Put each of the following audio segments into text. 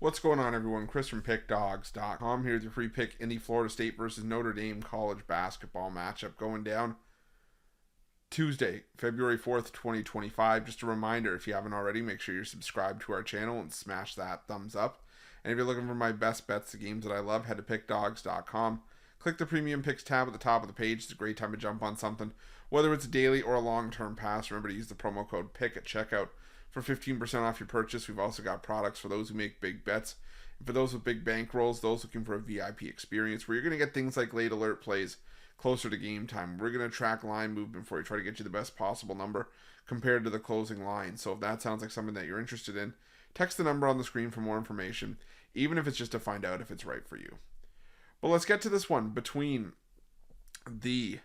What's going on, everyone? Chris from Pickdawgz.com here with your free pick in the Florida State versus Notre Dame college basketball matchup going down Tuesday, February 4th, 2025. Just a reminder, if you haven't already, make sure you're subscribed to our channel and smash that thumbs up. And if you're looking for my best bets, the games that I love, head to Pickdawgz.com. Click the Premium Picks tab at the top of the page. It's a great time to jump on something, whether it's a daily or a long-term pass. Remember to use the promo code PICK at checkout for 15% off your purchase. We've also got products for those who make big bets. And for those with big bankrolls, those looking for a VIP experience where you're going to get things like late alert plays closer to game time. We're going to track line movement for you, try to get you the best possible number compared to the closing line. So if that sounds like something that you're interested in, text the number on the screen for more information, even if it's just to find out if it's right for you. But let's get to this one between the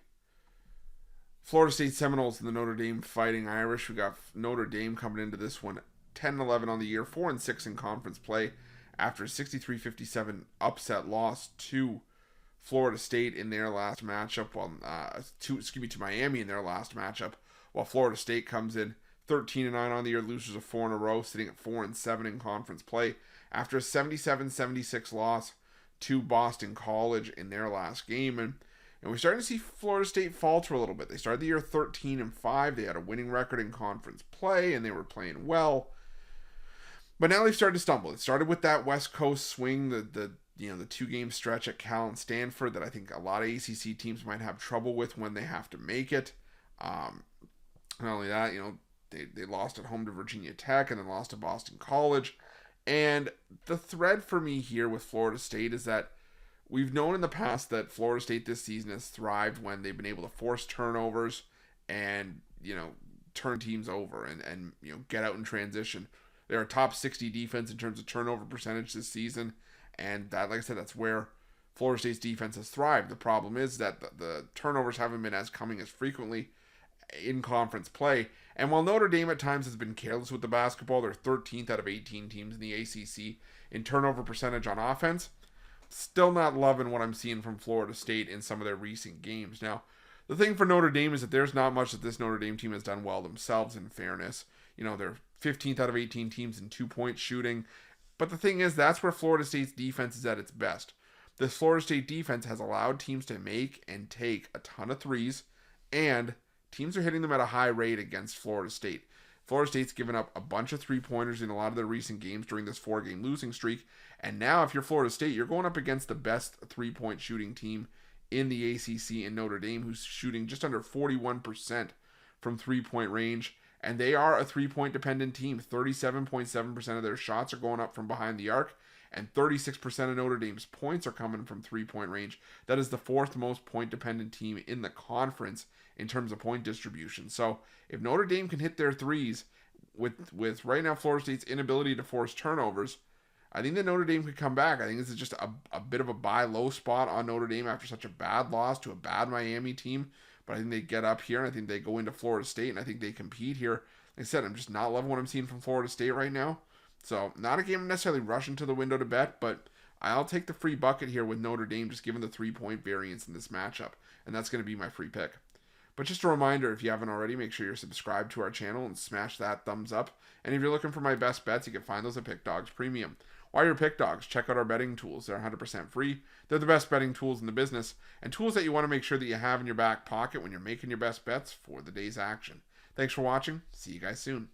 Florida State Seminoles and the Notre Dame Fighting Irish. We got Notre Dame coming into this one 10-11 on the year, 4-6 in conference play after a 63-57 upset loss to Florida State in their last matchup. To Miami in their last matchup. While Florida State comes in 13-9 on the year, losers of 4 in a row, sitting at 4-7 in conference play after a 77-76 loss to Boston College in their last game. And we're starting to see Florida State falter a little bit. They started the year 13-5. They had a winning record in conference play, and they were playing well. But now they've started to stumble. It started with that West Coast swing, the 2-game stretch at Cal and Stanford that I think a lot of ACC teams might have trouble with when they have to make it. Not only that, they lost at home to Virginia Tech and then lost to Boston College. And the thread for me here with Florida State is that we've known in the past that Florida State this season has thrived when they've been able to force turnovers and, turn teams over and get out in transition. They're a top 60 defense in terms of turnover percentage this season. And that, like I said, that's where Florida State's defense has thrived. The problem is that the turnovers haven't been coming as frequently in conference play. And while Notre Dame at times has been careless with the basketball, they're 13th out of 18 teams in the ACC in turnover percentage on offense. Still not loving what I'm seeing from Florida State in some of their recent games. Now, the thing for Notre Dame is that there's not much that this Notre Dame team has done well themselves, in fairness. They're 15th out of 18 teams in 2-point shooting. But the thing is, that's where Florida State's defense is at its best. This Florida State defense has allowed teams to make and take a ton of threes, and teams are hitting them at a high rate against Florida State. Florida State's given up a bunch of three-pointers in a lot of their recent games during this 4-game losing streak. And now, if you're Florida State, you're going up against the best three-point shooting team in the ACC in Notre Dame, who's shooting just under 41% from three-point range. And they are a three-point dependent team. 37.7% of their shots are going up from behind the arc, and 36% of Notre Dame's points are coming from three-point range. That is the 4th most point-dependent team in the conference in terms of point distribution. So if Notre Dame can hit their threes with right now Florida State's inability to force turnovers, I think that Notre Dame could come back. I think this is just a bit of a buy low spot on Notre Dame after such a bad loss to a bad Miami team. But I think they get up here, and I think they go into Florida State, and I think they compete here. Like I said, I'm just not loving what I'm seeing from Florida State right now. So not a game I'm necessarily rushing to the window to bet, but I'll take the free bucket here with Notre Dame, just given the 3-point variance in this matchup. And that's going to be my free pick. But just a reminder, if you haven't already, make sure you're subscribed to our channel and smash that thumbs up. And if you're looking for my best bets, you can find those at Pickdawgz Premium. While you're Pickdawgz, check out our betting tools. They're 100% free. They're the best betting tools in the business, and tools that you want to make sure that you have in your back pocket when you're making your best bets for the day's action. Thanks for watching. See you guys soon.